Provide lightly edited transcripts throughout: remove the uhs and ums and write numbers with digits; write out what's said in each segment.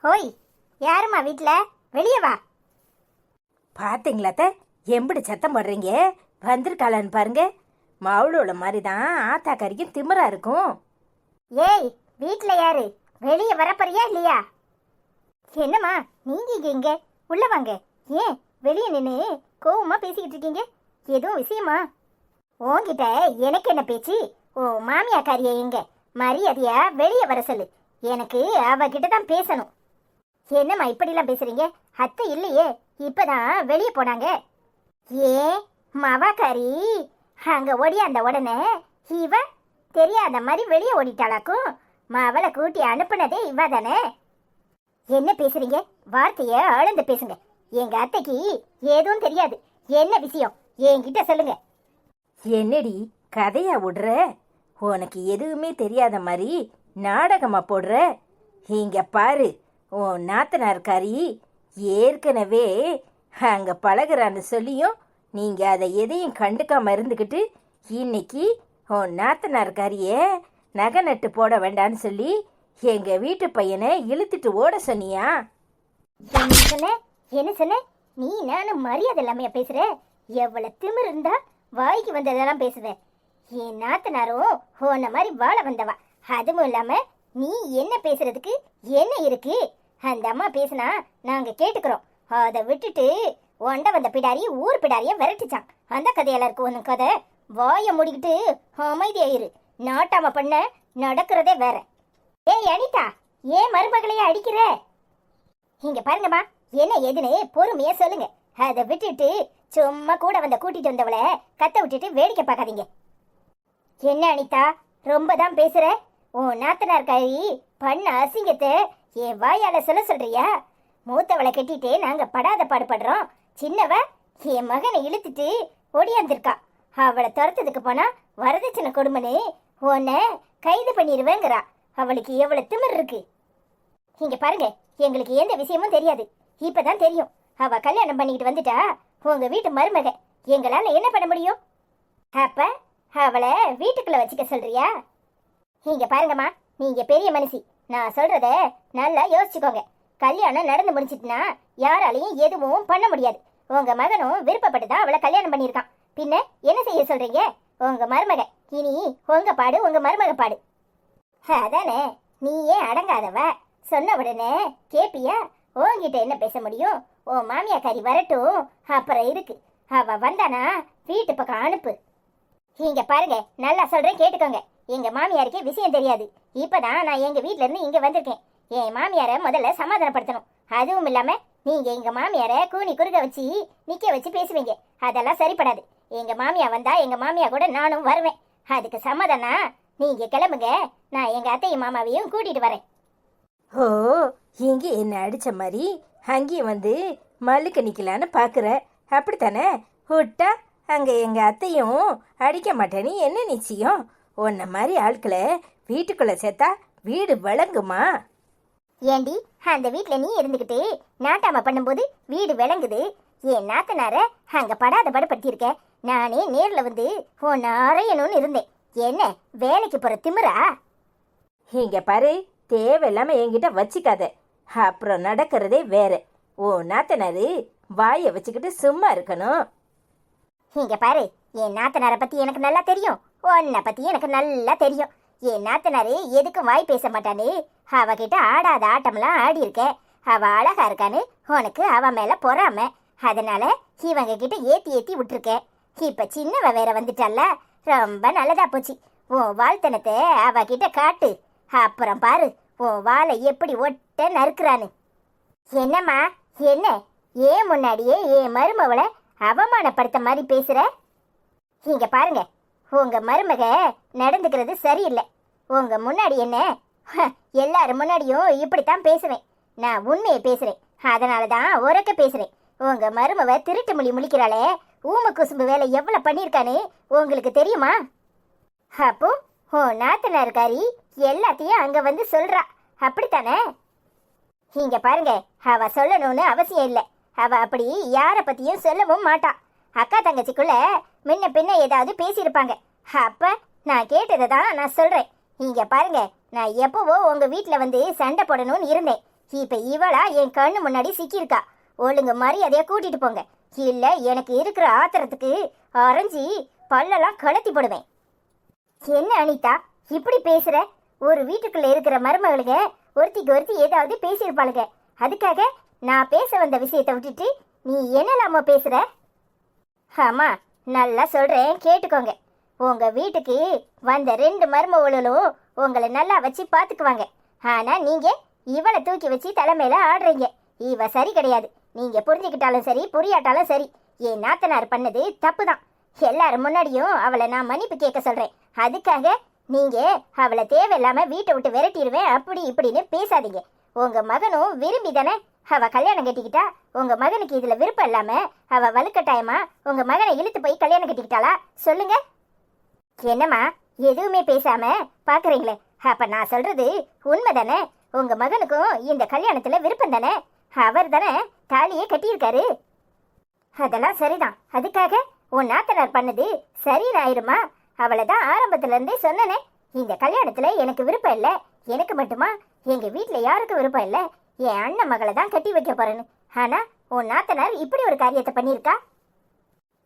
ஹோய், யாரும்மா வீட்டில்? வெளியே வா. பார்த்தீங்களாத்த எம்பிடி சத்தம் போடுறீங்க? வந்திருக்காளான்னு பாருங்க. மவுளோட மாதிரி தான் ஆத்தாக்காரிக்கும் திமிரா இருக்கும். ஏய், வீட்டில் யாரு? வெளியே வரப்பறியா இல்லையா? என்னம்மா நீங்க இங்க உள்ள வாங்க. ஏன் வெளியே நின்று கோவமா பேசிக்கிட்டு இருக்கீங்க? எதுவும் விஷயமா? உன்கிட்ட எனக்கு என்ன பேச்சு? ஓ மாமியாக்காரியை எங்க? மரியாதையா வெளியே வர சொல்லு. எனக்கு அவகிட்ட தான் பேசணும். என்னம்மா இப்படிலாம் பேசுறீங்க? அத்தை இல்லையே, இப்பதான் வெளியே போனாங்க. ஏன் மவாக்காரி அங்க ஓடியாந்த உடனே இவ தெரியாத மாதிரி வெளியே ஓடிட்டாளாக்கும். மவளை கூட்டி அனுப்புனதே இவ தானே. என்ன பேசுறீங்க? வார்த்தைய அளந்து பேசுங்க. எங்க அத்தைக்கு ஏதும் தெரியாது. என்ன விஷயம் என்கிட்ட சொல்லுங்க. என்னடி கதையா விடுற? உனக்கு எதுவுமே தெரியாத மாதிரி நாடகமா போடுற. இங்க பாரு, உன் நாத்தனார்காரி ஏற்கனவே அங்க பழகுறான்னு சொல்லியும் நீங்க அதை எதையும் கண்டுக்காம இருந்துக்கிட்டு இன்னைக்கு உன் நாத்தனார்காரிய நகை நட்டு போட வேண்டான்னு சொல்லி எங்க வீட்டு பையனை இழுத்துட்டு ஓட சொன்னியா? என்ன சொன்ன நீ? நானும் மரியாதை இல்லாமையா பேசுற? எவ்வளவு திமிர் இருந்தா வாய்க்கு வந்ததெல்லாம் பேசுவேன். என் நாத்தனாரும் உன்ன மாதிரி வாழ வந்தவா. அதுவும் இல்லாம நீ என்ன பேசுறதுக்கு என்ன இருக்கு? அந்த அம்மா பேசுனா நாங்க கேட்டுக்கிறோம். அதை விட்டுட்டு ஒண்ட வந்த பிடாரி ஊர் பிடாரிய விரட்டுச்சான். அந்த கதையெல்லாம் இருக்கு ஒன்னு கதை. வாய மூடிக்கிட்டு அமைதியாயிரு. நாட்டாம பண்ண நடக்கிறதே வேற. ஏய் அனிதா, ஏன் மருமகளையே அடிக்கிற? இங்க பாருங்கம்மா, என்ன எதுன்னு பொறுமையா சொல்லுங்க. அதை விட்டுட்டு சும்மா கூட வந்த கூட்டிட்டு வந்தவளை கத்த விட்டுட்டு வேடிக்கை பார்க்காதீங்க. என்ன அனிதா, ரொம்ப தான் பேசுற? உன் நாத்தனார் கழி பண்ண அசிங்கத்தை என் வாயால சொல்ல சொல்றியா? மூத்தவளை கட்டிட்டு நாங்க படாத பாடுபடுறோம். சின்னவ என் மகனை இழுத்துட்டு ஒடியாந்திருக்கா. அவளை துரத்துறதுக்கு போனா வரதட்சணை கொடுமைன்னு உன்னை கைது பண்ணிடுவேங்கிறா. அவளுக்கு எவ்வளவு திமிர் இருக்கு. இங்க பாருங்க, எங்களுக்கு எந்த விஷயமும் தெரியாது. இப்பதான் தெரியும். அவ கல்யாணம் பண்ணிக்கிட்டு வந்துட்டா உங்க வீட்டு மருமக. எங்களால என்ன பண்ண முடியும்? அப்ப அவளை வீட்டுக்குள்ள வச்சுக்க சொல்றியா? இங்க பாருங்கம்மா, நீங்க பெரிய மனுஷி. நான் சொல்றத நல்லா யோசிச்சுக்கோங்க. கல்யாணம் நடந்து முடிச்சிட்டுனா யாராலையும் எதுவும் பண்ண முடியாது. உங்க மகனும் விருப்பப்பட்டுதான் அவளை கல்யாணம் பண்ணியிருக்கான். பின்ன என்ன செய்ய சொல்றீங்க? உங்க மருமக இனி உங்க பாடு, உங்க மருமக பாடு. அதானே, நீ ஏன் அடங்காதவ? சொன்ன உடனே கேப்பியா? உன்கிட்ட என்ன பேச முடியும்? உன் மாமியாக்காரி வரட்டும், அப்புறம் இருக்கு. அவ வந்தானா வீட்டு பக்கம் அனுப்பு. இங்க பாருங்க, நல்லா சொல்றேன் கேட்டுக்கோங்க. எங்க மாமியாருக்கே விஷயம் தெரியாது. இப்பதான் நான் எங்க வீட்ல இருந்து இங்க வந்திருக்கேன். என் மாமியாரை முதல்ல சமாதானப்படுத்தணும். அதுவும் இல்லாம நீங்க எங்க மாமியாரை கூனி குறுக வச்சு நிக்க வச்சு பேசுவீங்க. அதெல்லாம் சரிப்படாது. எங்க மாமியா வந்தா எங்க மாமியா கூட நானும் வருவேன். அதுக்கு சமாதானம் நீங்க கிளம்புங்க. நான் எங்க அத்தையும் மாமாவையும் கூட்டிட்டு வரேன். ஓ, இங்கே என்ன அடிச்ச மாதிரி அங்கேயும் வந்து மல்லுக்கு நிக்கலான்னு பாக்குற, அப்படித்தானே? விட்டா அங்க எங்க அத்தையும் அடிக்க மாட்டேன்னு என்ன நிச்சயம்? உன்ன மாதிரி ஆட்களை வீட்டுக்குள்ள சேர்த்தா வீடு விளங்குமா? ஏண்டி, அந்த வீட்டுல நீ இருந்துகிட்டு நாட்டாம பண்ணும்போது வீடு விளங்குது. என் நாத்தனார அங்க படாத படுபடுத்தியிருக்க. நானே நேர்ல வந்து உன் அறையணும்னு இருந்தேன். என்ன வேலைக்கு போற திமிரா? இங்க பாரு, தேவையில்லாம என்கிட்ட வச்சுக்காத. அப்புறம் நடக்கிறதே வேற. ஓ நாத்தனாரு வாயை வச்சுக்கிட்டு சும்மா இருக்கணும். இங்க பாரு, என் நாத்தனாரை பத்தி எனக்கு நல்லா தெரியும். உன்னை பத்தி எனக்கு நல்லா தெரியும். என் நாத்தனாரு எதுக்கும் வாய் பேச மாட்டானு. அவகிட்ட ஆடாத ஆட்டம்லாம் ஆடி இருக்க. அவ அழகா இருக்கான்னு உனக்கு அவ மேல பொறாம. அதனால இவங்க கிட்ட ஏத்தி ஏத்தி விட்டுருக்க. இப்ப சின்னவ வேற வந்துட்டால, ரொம்ப நல்லதா போச்சு. உன் வாழ்த்தனத்தை அவகிட்ட காட்டு. அப்புறம் பாரு உன் வாழை எப்படி ஒட்ட நறுக்குறான்னு. என்னம்மா என்ன? ஏன் முன்னாடியே என் மருமவளை அவமானப்படுத்த மாதிரி பேசுற? இங்க பாருங்க, உங்க மருமக நடந்துக்கிறது சரியில்லை. உங்க முன்னாடி என்ன எல்லாரும் முன்னாடியும் இப்படித்தான் பேசுவேன். நான் உண்மையை பேசுறேன். அதனாலதான் உரக்க பேசுறேன். உங்க மருமவ திருட்டு மொழி முழிக்கிறாளே, ஊம குசும்பு வேலை எவ்வளவு பண்ணிருக்கான்னு உங்களுக்கு தெரியுமா? அப்போ உன் நாத்தனார்காரி எல்லாத்தையும் அங்க வந்து சொல்றா, அப்படித்தானே? இங்க பாருங்க, அவ சொல்லணும்னு அவசியம் இல்லை. அவ அப்படி யார பத்தியும் சொல்லவும் மாட்டா. அக்கா தங்கச்சிக்குள்ள முன்ன பின்ன ஏதாவது பேசியிருப்பாங்க. அப்ப நான் கேட்டதை தான் நான் சொல்றேன். இங்க பாருங்க, நான் எப்பவோ உங்க வீட்டுல வந்து சண்டை போடணும்னு இருந்தேன். இப்ப இவளா என் கண்ணு முன்னாடி சிக்கியிருக்கா. ஒழுங்கு மரியாதையா கூட்டிட்டு போங்க, இல்ல எனக்கு இருக்கிற ஆத்திரத்துக்கு அரைஞ்சி பல்லெல்லாம் கலத்தி போடுவேன். என்ன அனிதா இப்படி பேசுற? ஒரு வீட்டுக்குள்ள இருக்கிற மருமகளுங்க ஒருத்திக்கு ஒருத்தி ஏதாவது பேசியிருப்பாளுங்க. அதுக்காக நான் பேச வந்த விஷயத்தை விட்டுட்டு நீ என்னலாம பேசுற? ஆமா, நல்லா சொல்றேன் கேட்டுக்கோங்க. உங்க வீட்டுக்கு வந்த 2 மருமகளும் உங்களை நல்லா வச்சு பாத்துக்குவாங்க. ஆனா நீங்க இவளை தூக்கி வச்சு தலைமையில ஆடுறீங்க. இவ சரி கிடையாது. நீங்க புரிஞ்சுக்கிட்டாலும் சரி புரியாட்டாலும் சரி, என் நாத்தனார் பண்ணது தப்பு தான். எல்லாரும் முன்னாடியும் அவளை நான் மன்னிப்பு கேட்க சொல்றேன். அதுக்காக நீங்க அவளை தேவையில்லாம வீட்டை விட்டு விரட்டிடுவேன் அப்படி இப்படின்னு பேசாதீங்க. உங்க மகனும் விரும்பி தானே அவ கல்யாணம் கட்டிக்கிட்டா. உங்க மகனுக்கு இதுல விருப்பம் இல்லாம அவ வலுக்கட்டாயமா உங்க மகனை இழுத்து போய் கல்யாணம் கட்டிக்கிட்டாளா? சொல்லுங்க. என்னம்மா எதுவுமே பேசாம பாக்குறீங்களே? அப்ப நான் சொல்றது உண்மை தானே? உங்க மகனுக்கும் இந்த கல்யாணத்துல விருப்பம் தானே? அவர் தானே தாலியே கட்டியிருக்காரு. அதெல்லாம் சரிதான். அதுக்காக உன் நாத்தனார் பண்ணது சரியாயிருமா? அவளை தான் ஆரம்பத்துல இருந்தே சொன்னனே, இந்த கல்யாணத்துல எனக்கு விருப்பம் இல்லை. எனக்கு மட்டுமா, எங்க வீட்டுல யாருக்கும் விருப்பம் இல்லை. என் அண்ணன் மகளை தான் கட்டி வைக்க போறேன்னு. ஆனா உன் நாத்தனார் இப்படி ஒரு காரியத்தை பண்ணியிருக்கா.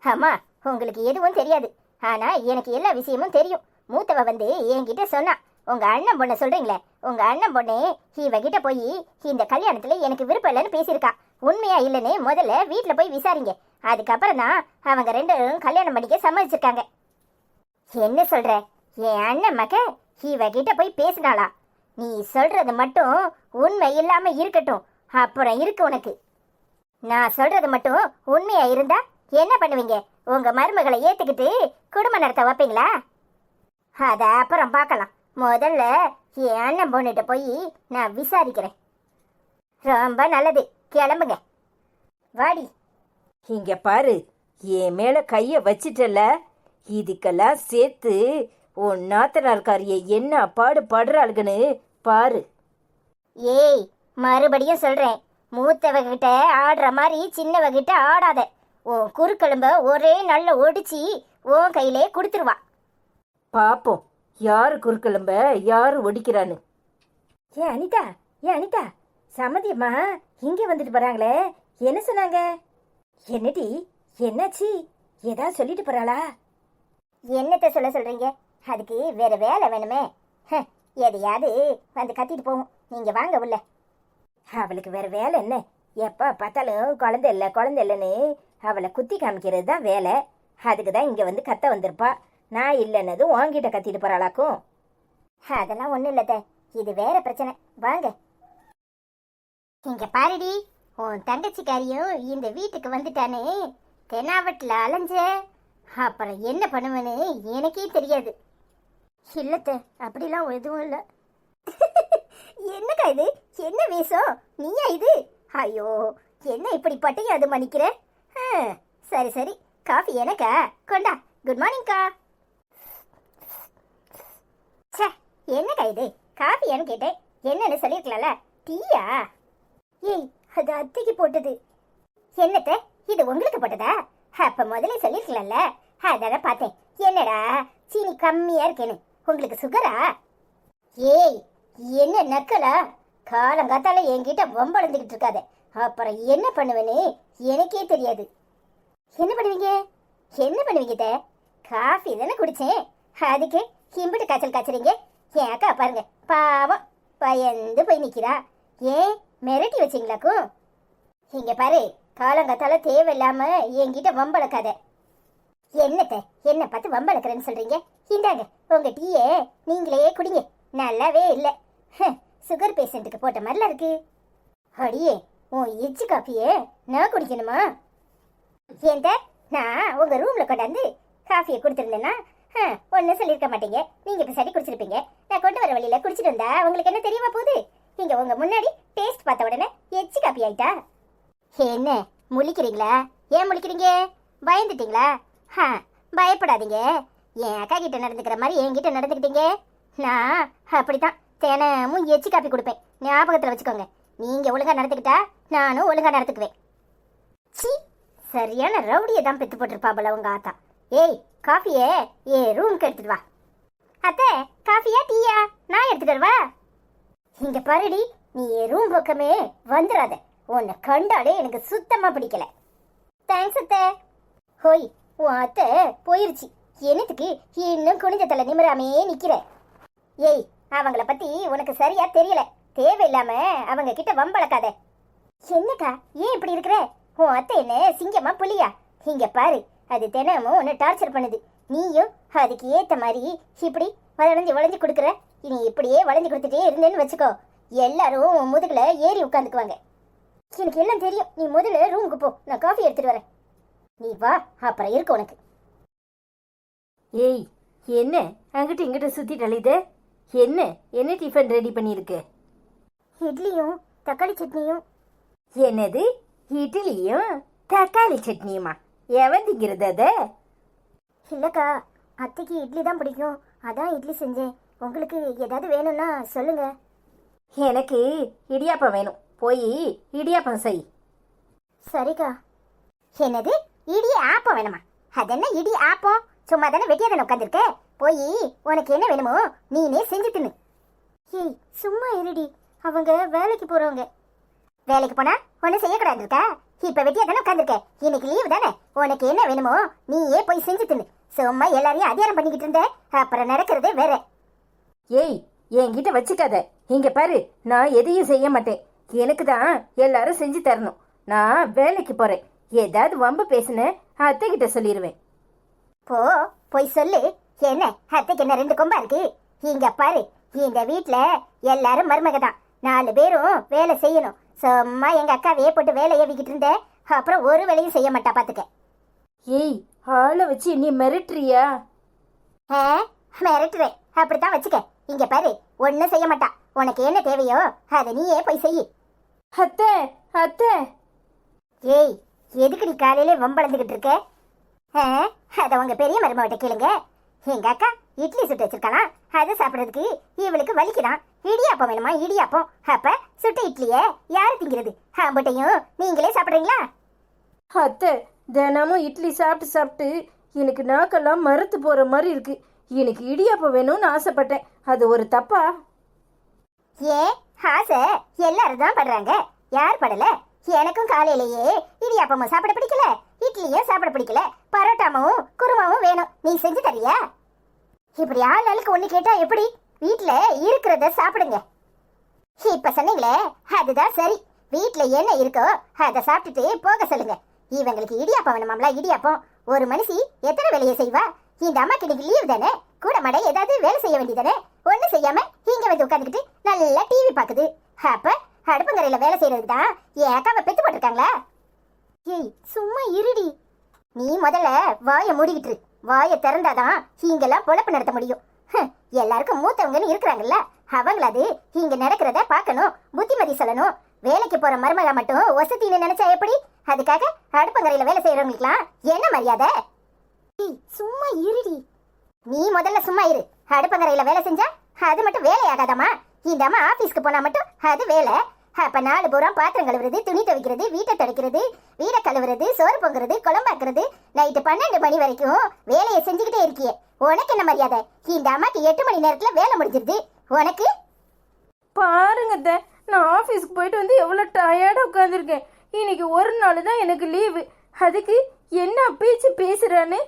ஆமா, உங்களுக்கு எதுவும் தெரியாது. ஆனா எனக்கு எல்லா விஷயமும் தெரியும். மூத்தவ வந்து என்கிட்ட சொன்னா, உங்க அண்ணன் பொண்ணை சொல்றீங்களே, உங்க அண்ணன் பொண்ணே இவகிட்ட போய் இந்த கல்யாணத்துல எனக்கு விருப்பம் இல்லைன்னு பேசியிருக்கா. உண்மையா இல்லைன்னு முதல்ல வீட்டுல போய் விசாரிங்க. அதுக்கப்புறம் தான் அவங்க 2 பேரும் கல்யாணம் பண்ணிக்க சம்மதிச்சிருக்காங்க. என்ன சொல்ற? என் அண்ணன் மக இவகிட்ட போய் பேசினாளா? நீ சொல்றது மட்டும் உண்மை இல்லாம இருக்கட்டும், அப்புறம் இருக்கு உனக்கு. நான் சொல்றது மட்டும் உண்மையா இருந்தா என்ன பண்ணுவீங்க? உங்க மருமகளை ஏத்துக்கிட்டு குடும்பம் நடத்த வைப்பீங்களா? அத அப்புறம் பார்க்கலாம். முதல்ல என் அண்ணன் பொண்ணுகிட்ட போய் நான் விசாரிக்கிறேன். ரொம்ப நல்லது, கிளம்புங்க. வாடி. இங்க பாரு, என் மேல கைய வச்சிட்டல, இதுக்கெல்லாம் சேர்த்து உன் நாத்தனார்காரிய என்ன பாடு படுறாளுகன்னு பாரு. ஏய், மறுபடியும் சொல்றேன், மூத்தவகிட்ட ஆடுற மாதிரி சின்னவகிட்ட ஆடாத. உன் குறுக்கெலும்ப ஒரே நல்ல ஒடிச்சு உன் கையிலே கொடுத்துருவா. பாப்போம் யாரு குறுக்கெலும்ப யாரு ஒடிக்கிறான்னு. ஏன் அனிதா, ஏன் அனிதா, சம்மதியம்மா இங்க வந்துட்டு போறாங்களே, என்ன சொன்னாங்க? என்னடி என்னாச்சு? ஏதாவது சொல்லிட்டு போறாளா? என்னத்த சொல்ல சொல்றீங்க? அதுக்கு வேற வேலை வேணுமே. எதையாவது வந்து கத்திட்டு போவோம். நீங்க வாங்க உள்ள. அவளுக்கு வேற வேலை என்ன? எப்ப பார்த்தாலும் குழந்தை இல்லை குழந்தை இல்லைன்னு அவளை குத்தி காமிக்கிறது தான் வேலை. அதுக்கு தான் இங்க வந்து கத்த வந்திருப்பா. நான் இல்லைன்னதும் வாங்கிட்ட கத்திட்டு போறாளாக்கும். அதெல்லாம் ஒண்ணும் இல்லத்த, இது வேற பிரச்சனை. வாங்க. இங்க பாருடி, உன் தங்கச்சிக்காரியும் இந்த வீட்டுக்கு வந்துட்டானே, தென்னாவட்டில் அலைஞ்ச அப்புறம் என்ன பண்ணுவேன்னு எனக்கே தெரியாது. இல்லத்த, அப்படிலாம் எதுவும் இல்லை. என்னக்கா இது? என்ன வேஷம்? நீயா இது? ஐயோ, என்ன இப்படி பட்டையும் அது மன்னிக்கிற? சரி சரி, காஃபி எனக்கா? கொண்டா. குட் மார்னிங்க்கா. சே, என்னக்கா இது? காஃபி ஏன்னு கேட்டேன், என்னன்னு சொல்லியிருக்கலாம்ல. டீயா? ஏய், அது அத்தைக்கு போட்டது. என்னத்த, இது உங்களுக்கு போட்டதா? அப்ப முதல்ல சொல்லியிருக்கலாம்ல. அதான பார்த்தேன். என்னடா சீனி கம்மியா இருக்கேன்னு. உங்களுக்கு சுகரா? ஏய், என்ன நக்கலா? காலங்காத்தால என்கிட்ட வம்பளந்துக்கிட்டு இருக்காத. அப்புறம் என்ன பண்ணுவேன்னு எனக்கே தெரியாது. என்ன பண்ணுவீங்க? என்ன பண்ணுவீங்க? காஃபி தானே குடிச்சேன், அதுக்கு கிம்பிட்டு காய்ச்சல் காய்ச்சறீங்க. என் அக்கா பாருங்க, பாவம் பயந்து போய் நிக்கிறா. ஏன் மிரட்டி வச்சிங்களாக்கும்? இங்க பாரு, காலங்காத்தால தேவையில்லாம என்கிட்ட வம்பளக்காத. என்னத்த என்ன பார்த்து வம்பளக்குறேன்னு சொல்றீங்க? இந்தாங்க உங்க டீயே நீங்களே குடிங்க. நல்லாவே இல்லை, சுகர் பேஷண்ட்டுக்கு போட்ட மாதிரிலாம் இருக்கு. அடியே, உன் எச்சு காஃபியே நான் குடிக்கணுமா? ஏன்ட நான் உங்க ரூம்ல கொண்டாந்து காஃபியை கொடுத்துருந்தேன்னா ஒன்னும் சொல்லியிருக்க மாட்டீங்க. நீங்க இப்ப சரி குடிச்சிருப்பீங்க. நான் கொண்டு வர வழியில குடிச்சிட்டு வந்தா உங்களுக்கு என்ன தெரியுமா போகுது? இங்க உங்க முன்னாடி டேஸ்ட் பார்த்த உடனே எச்சு காஃபி ஆயிட்டா. என்ன முழிக்கிறீங்களா? ஏன் முழிக்கிறீங்க? பயந்துட்டீங்களா? பயப்படாதீங்க. என் அக்கா கிட்ட நடந்துக்கிற மாதிரி என்கிட்ட நடந்துக்கிட்டீங்க. நான் அப்படித்தான் தினமும் எச்சு காப்பி கொடுப்பேன். ஞாபகத்தில் வச்சுக்கோங்க. நீங்க ஒழுங்கா நடந்துக்கிட்டா நானும் ஒழுங்கா நடந்துக்குவேன். சி, சரியான ரவுடியை தான் பெத்து போட்டிருப்பாபல உங்க ஆத்தா. ஏய், காஃபியே ரூம்க்கு எடுத்துட்டு வா. அத்தை, காஃபியா டீயா? நான் எடுத்துட்டு வரவா? இங்க பாருடி, நீ என் ரூம் பக்கமே வந்துடாத. உன்னை கண்டாலே எனக்கு சுத்தமா பிடிக்கல. தேங்க்ஸ் அத்தை. ஹோய், உன் அத்தை போயிருச்சு. என்னத்துக்கு இன்னும் குனிஞ்ச தலை நிமிராமே நிக்கிற? ஏய், அவங்கள பத்தி உனக்கு சரியா தெரியல. தேவையில்லாம அவங்க கிட்ட வம்பளக்காத. என்னக்கா ஏன் இப்படி இருக்கிற? உன் அத்தை என்ன சிங்கமா புலியா? இங்க பாரு, அது தினமும் உன்னை டார்ச்சர் பண்ணுது. நீயும் அதுக்கு ஏத்த மாதிரி இப்படி வளைஞ்சு கொடுக்குற. நீ இப்படியே வளைஞ்சு கொடுத்துட்டே இருந்தேன்னு வச்சுக்கோ, எல்லாரும் உன் முதுகுல ஏறி உட்காந்துக்குவாங்க. எனக்கு எல்லாம் தெரியும். நீ முதல்ல ரூமுக்கு போ, நான் காஃபி எடுத்துட்டு வரேன். நீ வா, அப்புறம் இருக்கு உனக்கு. ஏய், என்ன அங்கிட்ட இங்கிட்ட சுத்தி தள்ளிது? என்ன என்ன டிஃபன் ரெடி பண்ணியிருக்கு? இட்லியும் தக்காளி சட்னியும். என்னது, இட்லியும் தக்காளி சட்னியுமா? எவன் திங்கிறது அத? இல்லக்கா, அத்தைக்கு இட்லி தான் பிடிக்கும், அதான் இட்லி செஞ்சேன். உங்களுக்கு ஏதாவது வேணும்னா சொல்லுங்க. எனக்கு இடியாப்பம் வேணும், போய் இடியாப்பம் செய். சரிக்கா. என்னது, இடி ஆப்பம் வேணுமா? அது என்ன இடி ஆப்பம்? சும்மா தானே வெட்டியா தானே உட்காந்துருக்க. போய் உனக்கு என்ன வேணுமோ நீனே செஞ்சு தின்னு. ஏய், சும்மா இருடி, அவங்க வேலைக்கு போறவங்க. வேலைக்கு போனா ஒன்னும் செய்யக்கூடாது இருக்கா? இப்ப வெட்டியா தானே உட்காந்துருக்க, இன்னைக்கு லீவு தானே. உனக்கு என்ன வேணுமோ நீயே போய் செஞ்சு தின்னு. சும்மா எல்லாரையும் அதிகாரம் பண்ணிக்கிட்டு இருந்த, அப்புறம் நடக்கிறதே வேற. ஏய், என்கிட்ட வச்சுக்காத. இங்க பாரு, நான் எதையும் செய்ய மாட்டேன். எனக்கு தான் எல்லாரும் செஞ்சு தரணும். நான் வேலைக்கு போறேன். ஏதாவது வம்பு பேசுன அத்தை கிட்ட சொல்லிடுவேன். போய் சொல்லு. என்ன அத்தைக்கு என்ன 2 கொம்பா இருக்கு? இங்க பாரு, இந்த வீட்டுல எல்லாரும் மருமக தான். 4 பேரும் வேலை செய்யணும். சும்மா எங்க அக்காவையே போட்டு வேலை ஏவிக்கிட்டு இருந்த, அப்புறம் ஒரு வேலையும் செய்ய மாட்டா பாத்துக்க. ஏய், ஆளை வச்சு நீ மிரட்டுறியா? மிரட்டுறேன், அப்படித்தான் வச்சுக்க. இங்க பாரு, ஒன்னும் செய்ய மாட்டா. உனக்கு என்ன தேவையோ அதை நீயே போய் செய்யு. அத்தை அத்தை. ஏய், எதுக்கு நீ காலையிலே வம்பளந்துகிட்டு இருக்க? அதை உங்க பெரிய மருமகிட்ட கேளுங்க. எங்க அக்கா இட்லி சுட்டு வச்சிருக்கலாம், அதை சாப்பிடறதுக்கு இவளுக்கு வலிக்குதான். இடியாப்பம் வேணுமா? இடியாப்பம். அப்ப சுட்ட இட்லிய யாரு திங்கிறது? ஆம்பட்டையும் நீங்களே சாப்பிடுறீங்களா? அத்தை, தினமும் இட்லி சாப்பிட்டு சாப்பிட்டு எனக்கு நாக்கெல்லாம் மறுத்து போற மாதிரி இருக்கு. எனக்கு இடியாப்பம் வேணும்னு ஆசைப்பட்டேன், அது ஒரு தப்பா? ஏன் ஆசை எல்லாரும் தான் படுறாங்க, யார் படல? எனக்கும் காலையிலேயே இடியாப்பமும் சாப்பிட பிடிக்கல, இட்லியும் சாப்பிட பிடிக்கல, பரோட்டாவும் குருமாவும் வேணும். நீ செஞ்சு தரியா? இப்படி ஆளுக்கு ஒண்ணு கேட்டா எப்படி? வீட்டுல இருக்கிறத சாப்பிடுங்க. இப்ப சொன்னீங்களே, அதுதான் சரி. வீட்டுல என்ன இருக்கோ அதை சாப்பிட்டுட்டு போக சொல்லுங்க. இவங்களுக்கு இடியாப்பம் வேணுமாம்ல, இடியாப்பம். ஒரு மனுஷி எத்தனை வேலையை செய்வா? இந்த அம்மாக்கு இன்னைக்கு லீவ் தானே, கூட மட ஏதாவது வேலை செய்ய வேண்டியதானே. ஒண்ணு செய்யாம இங்க வந்து உட்காந்துக்கிட்டு நல்லா டிவி பாக்குது. அப்ப அடுப்பங்கரையில வேலை செய்யறதுக்கு தான் என் அக்காவை பெத்து போட்டிருக்காங்களா? ஏய், சும்மா இருடி. நீ முதல்ல வாயை மூடிக்கிட்டு, வாயை திறந்தாதான் இங்கெல்லாம் பொழப்பு நடத்த முடியும். எல்லாருக்கும் மூத்தவங்கன்னு இருக்கிறாங்கல்ல, அவங்களாது இங்க நடக்கிறத பார்க்கணும், புத்திமதி சொல்லணும். வேலைக்கு போற மருமக மட்டும் வசதின்னு நினைச்சா எப்படி? அதுக்காக அடுப்பங்கரையில வேலை செய்யறவங்களுக்குலாம் என்ன மரியாதை? சும்மா இருடி. நீ முதல்ல சும்மா இரு. அடுப்பங்கரையில வேலை செஞ்சா அது மட்டும் வேலை ஆகாதம்மா. இந்த அம்மா ஆபீஸ்க்கு போனா மட்டும் அது வேலை. அப்ப 4 பூரம் பாத்திரம் கழுவுறது, துணி துவைக்கிறது, வீட்டை துடைக்கிறது, வீடை கழுவுறது, சோறு பொங்குறது, குழம்பாக்குறது, நைட்டு 12 மணி வரைக்கும் வேலையை செஞ்சுக்கிட்டே இருக்கியே. உனக்கு என்ன மரியாதை? இந்த அம்மாக்கு 8 மணி நேரத்துல வேலை முடிஞ்சிருது. உனக்கு பாருங்க, நான் ஆஃபீஸ்க்கு போயிட்டு வந்து எவ்வளோ டயர்டாக உட்காந்துருக்கேன். இன்னைக்கு ஒரு நாள் தான் எனக்கு லீவு, அதுக்கு என்ன பேச்சு பேசுறான்னு?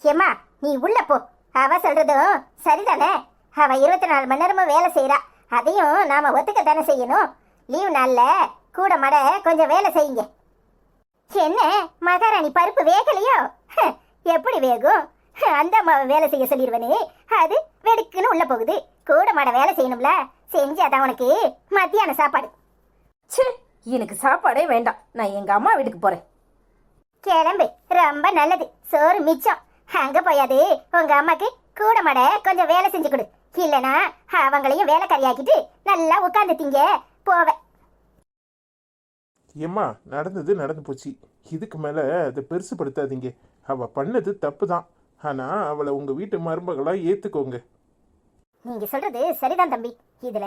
ஏம்மா, நீ உள்ள போ. அவ சொல்றதும் சரிதானே. அவ 24 மணி நேரமும் வேலை செய்யறா, அதையும் நாம ஒத்துக்க தானே செய்யணும். லீவ் நாள்ல கூட மட கொஞ்சம் வேலை செய்யுங்க. என்ன மகாராணி பருப்பு வேகலையோ? எப்படி வேகும்? அந்த அம்மாவை வேலை செய்ய சொல்லிடுவனே, அது வெடுக்குன்னு உள்ள போகுது. கூட மட வேலை செய்யணும்ல, செஞ்சாதான் உனக்கு மத்தியான சாப்பாடு. சே, எனக்கு சாப்பாடே வேண்டாம், நான் எங்க அம்மா வீட்டுக்கு போறேன். கிளம்பு, ரொம்ப நல்லது. சோறு மிச்சம். அங்க போயாது உங்க அம்மாக்கு கூட மட கொஞ்சம் வேலை செஞ்சு கொடு. இல்லனா அவங்களையும் வேலைக்காரியாக்கிட்டு நல்லா உட்கார்ந்து திங்க போவேன். ஏம்மா, நடந்தது நடந்து போச்சு. இதுக்கு மேலே அதை பெருசுப்படுத்தாதீங்க. அவள் பண்ணது தப்பு தான், ஆனால் அவளை உங்கள் வீட்டு மருமகளாக ஏற்றுக்கோங்க. நீங்க சொல்றது சரிதான் தம்பி. இதுல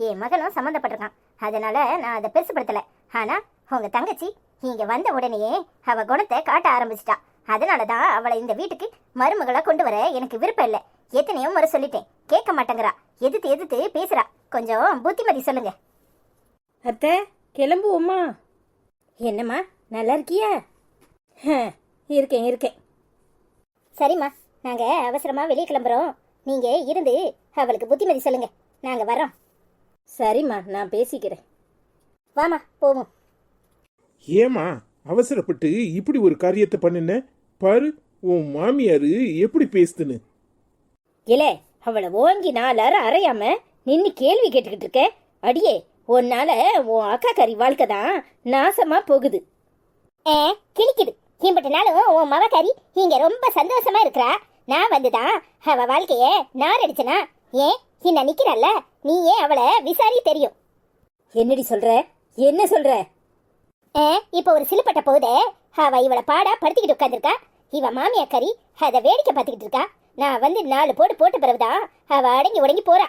என் மகனும் சம்மந்தப்பட்டிருக்கான், அதனால நான் அதை பெருசுப்படுத்தல. ஆனா உங்க தங்கச்சி இங்க வந்த உடனேயே அவ குணத்தை காட்ட ஆரம்பிச்சிட்டா. அதனாலதான் அவளை இந்த வீட்டுக்கு மருமகளா கொண்டு வர எனக்கு விருப்பம் இல்லை. எத்தனையோ முறை சொல்லிட்டேன், கேட்க மாட்டேங்கிறா. எதிர்த்து எதிர்த்து பேசுறா. கொஞ்சம் புத்திமதி சொல்லுங்க. அத்தை கிளம்புவோமா? என்னம்மா நல்லா இருக்கியா? இருக்கேன் இருக்கேன். சரிம்மா, நாங்க அவசரமா வெளியே கிளம்புறோம். நீங்க இருந்து அவளுக்கு புத்திமதி சொல்லுங்க, நாங்க வரோம். சரிம்மா, நான் பேசிக்கிறேன். வாமா போவோம். ஏமா அவசரப்பட்டு இப்படி ஒரு காரியத்தை பண்ணுன? பாரு உன் மாமியாரு எப்படி பேசுதுன்னு. இலே, அவளை ஓங்கி 4 அரை அறையாம நின்று கேள்வி கேட்டுக்கிட்டு இருக்க. அடியே, உன்னால உன் அக்கா கறி வாழ்க்கை தான் நாசமா போகுது. கிழிக்குது. இம்பட்டு நாளும் உன் மவக்காரி இங்க ரொம்ப சந்தோஷமா இருக்கிறா. நான் வந்துதான் அவ வாழ்க்கைய நார் அடிச்சனா? ஏன் இன்ன நிக்கிறாள்ல, நீ ஏன் அவளை விசாரி தெரியும். என்னடி சொல்ற? என்ன சொல்ற? இப்ப ஒரு சிலுப்பட்ட போதே அவ இவளை பாடா படுத்திக்கிட்டு உட்காந்துருக்கா. இவ மாமியாக்காரி அதை வேடிக்கை பார்த்துக்கிட்டு இருக்கா. நான் வந்து 4 போட்டு பிறகுதான் அவ அடங்கி உடங்கி போறா.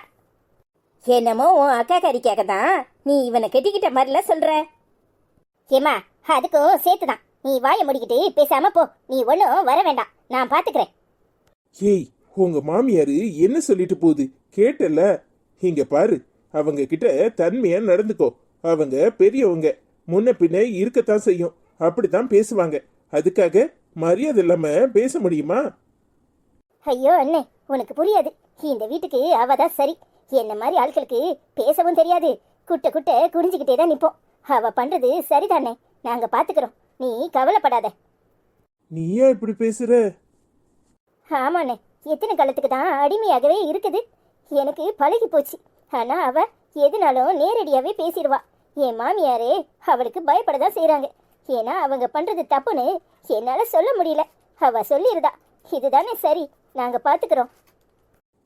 என்னமோ உன் அக்கா கறிக்காக தான் நீ இவனை கெட்டிக்கிட்ட மாதிரில சொல்ற. ஏமா, அதுக்கும் சேர்த்துதான். நீ வாயை முடிக்கிட்டு பேசாம போ. நீ ஒன்றும் வர வேண்டாம், நான் பாத்துக்கிறேன். ஏய், உங்க மாமியாரு என்ன சொல்லிட்டு போகுது கேட்டல? இங்க பாரு, அவங்க கிட்ட தன்மையா நடந்துக்கோ. அவங்க பெரியவங்க, முன்ன பின்ன இருக்கத்தான் செய்யும். அப்படித்தான் பேசுவாங்க. அதுக்காக மரியாதை இல்லாம பேச முடியுமா? ஐயோ அண்ணே, உனக்கு புரியாது. இந்த வீட்டுக்கு அவதான் சரி. என்ன மாதிரி ஆட்களுக்கு பேசவும் தெரியாது. குட்ட குடிஞ்சுக்கிட்டே தான் நிப்போம். அவ பண்றது சரிதானே, நாங்க பாத்துக்கிறோம். நீ கவலைப்படாத. நீயா இப்படி பேசுற? ஆமாண்ணே, எத்தனை காலத்துக்கு தான் அடிமையாகவே இருக்குது. எனக்கு பழகி போச்சு. ஆனா அவ எதுனாலும் நேரடியாவே பேசிடுவா. என் மாமியாரே அவளுக்கு பயப்படதான் செய்யறாங்க. ஏன்னா அவங்க பண்றது தப்புன்னு என்னால சொல்ல முடியல. அவ சொல்லிருதா, இதுதானே சரி, நாங்க பாத்துக்கிறோம்.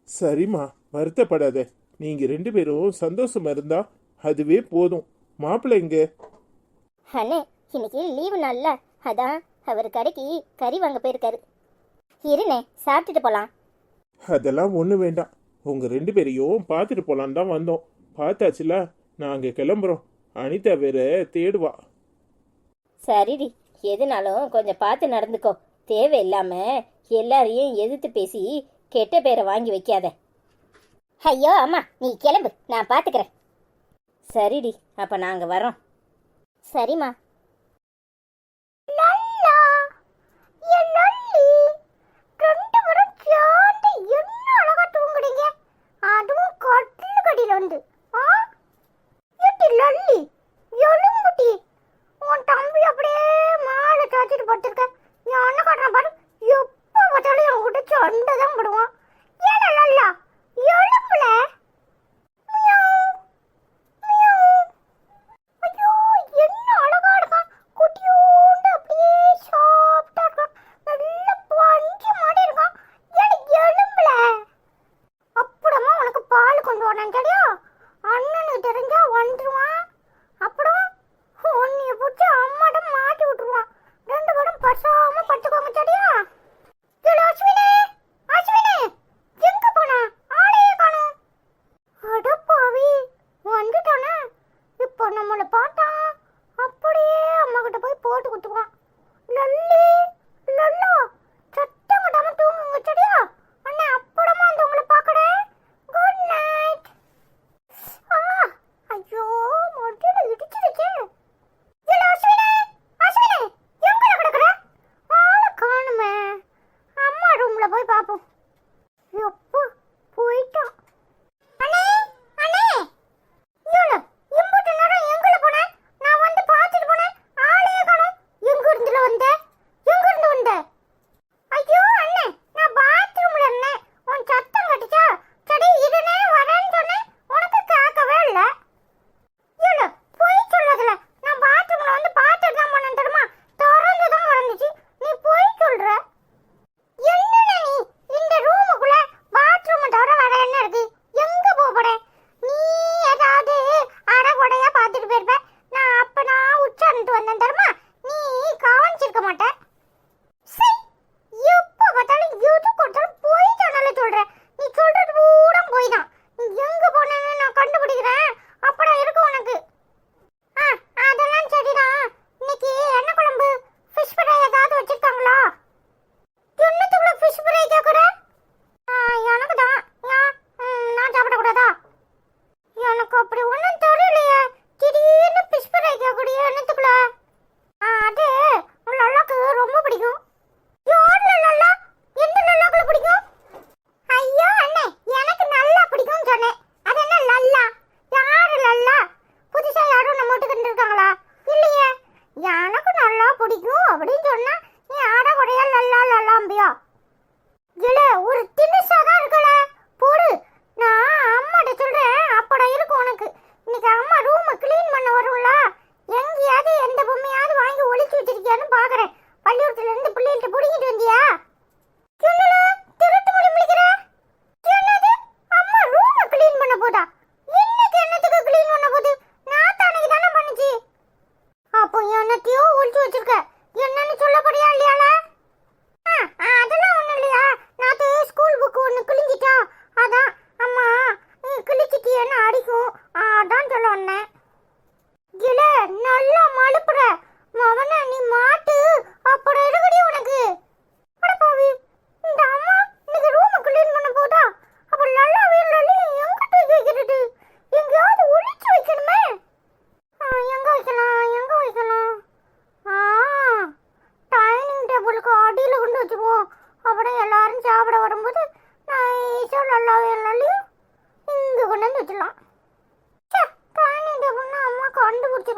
சரிம்மா, வருத்தப்படாத. நீங்க 2 பேரும் சந்தோஷமா இருந்தா அதுவே போதும். மாப்பிள்ளை எங்க? அண்ணே, இன்னைக்கு லீவு நாள்ல, அதான் அவர் கடைக்கு கறி வாங்க போயிருக்காரு. இருண்ணே, சாப்பிட்டுட்டு போலாம். அதெல்லாம் ஒண்ணு வேண்டாம். உங்க 2 பேரையும் பார்த்துட்டு போலான்னு தான் வந்தோம். பார்த்தாச்சுல, நாங்க கிளம்புறோம். அனிதா வேற தேடுவா. சரிடி, எதுனாலும் கொஞ்சம் பார்த்து நடந்துக்கோ. தேவையில்லாம எல்லாரையும் எதிர்த்து பேசி கெட்ட பேரை வாங்கி வைக்காத. ஐயோ அம்மா, நீ கிளம்பு, நான் பாத்துக்கிறேன். சரிடி, அப்ப நாங்க வரோம். சரிம்மா.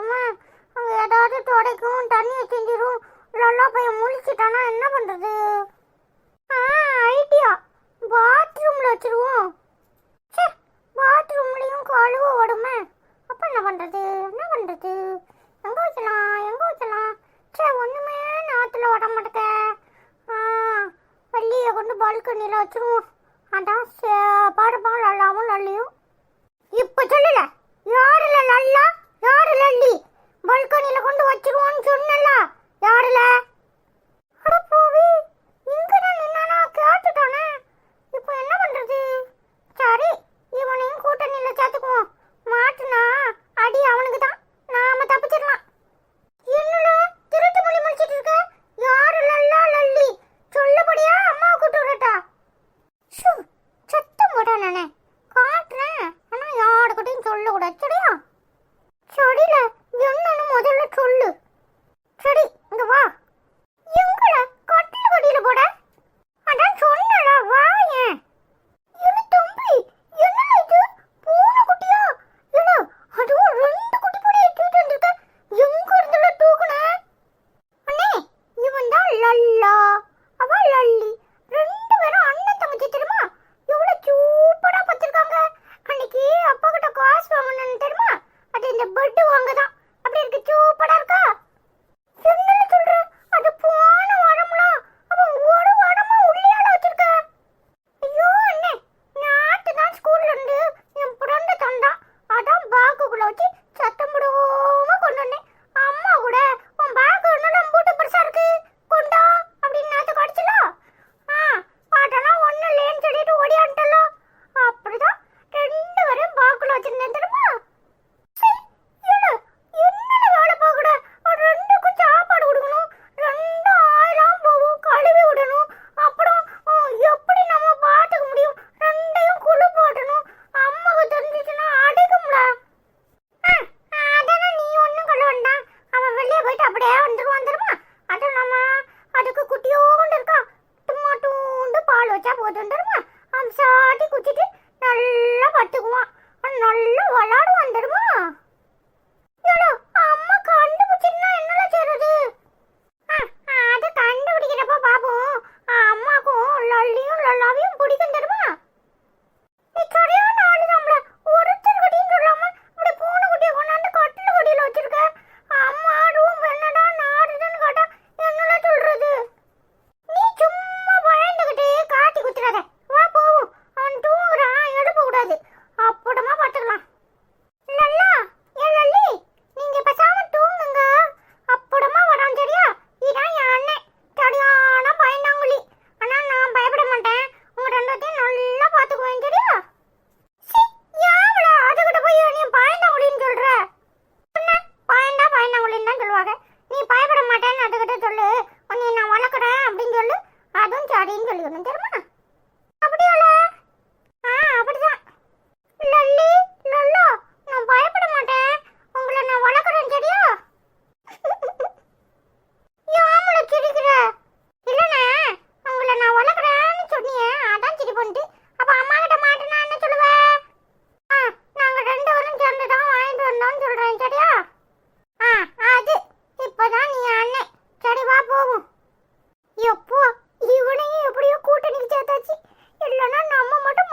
இருக்குமா? அங்கே ஏதாவது துடைக்கும், தண்ணியை செஞ்சிரும். லல்லா பையன் முழிச்சிட்டானா என்ன பண்ணுறது? ஐடியா, பாத்ரூமில் வச்சிருவோம். சே, பாத்ரூம்லேயும் கழுவ ஓடுமே. அப்போ என்ன பண்ணுறது? என்ன பண்ணுறது? எங்கே வைக்கலாம்? எங்கே வைக்கலாம்? சே, ஒன்றுமே நாற்றுல ஓட மாட்டேங்க. வள்ளியை கொண்டு பால்கனியில் வச்சிருவோம். அதான் பாடுப்பா லல்லாவும் லல்லியும். இப்போ சொல்லல, யாருல லல்லா யாரு லல்லி? பால்கனியில் கொண்டு வச்சிருவோன்னு சொன்னல, யாருல? அட போவி, இங்கே தான் நின்னா கேட்டுட்டானே. இப்போ என்ன பண்ணுறது? சரி, இவனையும் கூட்டணியில் சேர்த்துக்குவோம். மாட்டுனா அடி அவனுக்கு தான், நாம தப்பிச்சிடலாம். என்னல திருட்டு மொழி முடிச்சிட்டு இருக்க? யாரு லல்லா லல்லி? சொல்லபடியா அம்மாவை கூட்டு வரட்டா? ஷூ, சத்தம் போட்டா நானே காட்டுறேன். ஆனா யாருக்கிட்டையும் சொல்லக்கூடாது, சரியா? சரில, என்னன்னு முதல்ல சொல்லு. சரி, இங்க வா. எங்கட கட்டில கடியில போட? அதான் சொன்னல, வா. ஏன் என்ன தம்பி, என்ன இது? பூனை குட்டியா? இல்ல, அதுவும் 2 குட்டி போட ஏற்றிட்டு வந்திருக்க. எங்க இருந்துல தூக்குன? அண்ணே, இவன் தான் லல்லா, அவ லல்லி. 2 பேரும் அண்ணன் தங்கச்சி தெரியுமா? இவ்வளவு சூப்பரா பார்த்திருக்காங்க. அன்னைக்கு அப்பா கிட்ட காசு வாங்கணும்னு தெரியுமா? அது இந்த பெட் வாங்கதான். அப்படி இருக்கு, சூப்பரா இருக்கா? என்னன்னு சொல்ற? அது போன வாரம்லாம் அவன் ஒரு வாரமா உள்ளேயால வச்சிருக்க. ஐயோ அண்ணே, நேத்து தான் ஸ்கூல்ல இருந்து என் பிறந்த தந்தான். அதான் பேக்குக்குள்ள வச்சு சத்தம் போடாம கொண்டு வந்தேன். அம்மா கூட உன் பேக் என்னடா மூட்டை பெருசா இருக்கு, கொண்டா அப்படின்னு நேத்து கடிச்சல. பாட்டெல்லாம் ஒன்னும் இல்லைன்னு சொல்லிட்டு ஓடியான்ட்டல. அப்படிதான் 2 பேரும் பேக்குள்ள வச்சிருந்தேன் தெரியுமா? என்னடா வேலை பார்க்கற? 2க்கும் சாப்பாடு கொடுக்கணும், 2000 போகும், கழுவி விடணும். அப்புறம் எப்படி நம்ம பார்த்துக்க முடியும்? 2யும் குளிப்பாட்டணும். அம்மாவுக்கு தெரிஞ்சிச்சுன்னா அடிக்கும்ல. அதான நீ ஒன்றும் கழுவ வேண்டாம். அவன் வெளியே போயிட்டு அப்படியே வந்துடுவான் தெரியுமா? அதுவும் நம்ம அதுக்கு குட்டியோண்டு இருக்கா, தும்மாட்டூண்டு பால் வச்சா போதும் தெரியுமா? அவன் சாட்டி குச்சிட்டு நல்லா பத்துக்குவான், நல்லா விளாடுவான் தெரியுமா? அம்மா கண்டுபிடிச்சிருந்தா என்னல செய்யறது? அது கண்டுபிடிக்கிறப்ப பாப்போம். அம்மாக்கும் லல்லியும் லல்லாவையும் பிடிக்கும் தெரியுமா? நீ சரியான ஆளு நம்மள. ஒருத்தர் கட்டியும் சொல்லாம இப்படி பூனை குட்டியை கொண்டாந்து கட்டில கட்டியில வச்சிருக்க. அம்மா ரூம் என்னடா நாடுதுன்னு கேட்டா என்னல சொல்றது? நீ சும்மா பயந்துகிட்டு காட்டி குத்துறாத. வா போவோம். அவன் தூங்குறான், எழுப்ப கூடாது. அப்புறமா பார்த்துக்கலாம். லல்லா, ஏ லல்லி, நீங்க பேசாம தூங்குங்க. அப்புறமா வரான், சரியா? இதான் என் அண்ணன், சரியான பயந்தாங்குழி. ஆனா நான் பயப்பட மாட்டேன். உங்க 2த்தையும் நல்லா பாத்துக்குவேன், சரியா? யாவல அதுகிட்ட போய் நீ பயந்தாங்குழின்னு சொல்ற? பயந்தாங்குழின்னு தான் சொல்லுவாங்க. நீ பயப்பட மாட்டேன்னு அதுகிட்ட சொல்லு. உன்னை நான் வளர்க்குறேன் அப்படின்னு சொல்லு. அதுவும் சரின்னு சொல்லிக்கணும் தெரியுமா? அப்படியால? அப்படிதான். லல்லி, லல்லா, நான் பயப்பட மாட்டேன். உங்களை நான் வளர்க்குறேன், சரியா? யாமல சிரிக்கிற? இல்லைண்ணே, உங்களை நான் வளர்க்குறேன்னு சொன்னியே, அதான் சிரி பண்ணிட்டு. அப்ப அம்மா கிட்ட மாட்டேன்னா என்ன சொல்லுவ? நாங்க 2 பேரும் சேர்ந்து தான் வாங்கிட்டு வந்தோம்னு சொல்றேன், சரியா? அது இப்பதான் நீ அண்ணன். சரி, வா போவோம். எப்போ இவனையும் எப்படியோ கூட்டணிக்கு சேர்த்தாச்சு. இல்லைன்னா நம்ம மட்டும்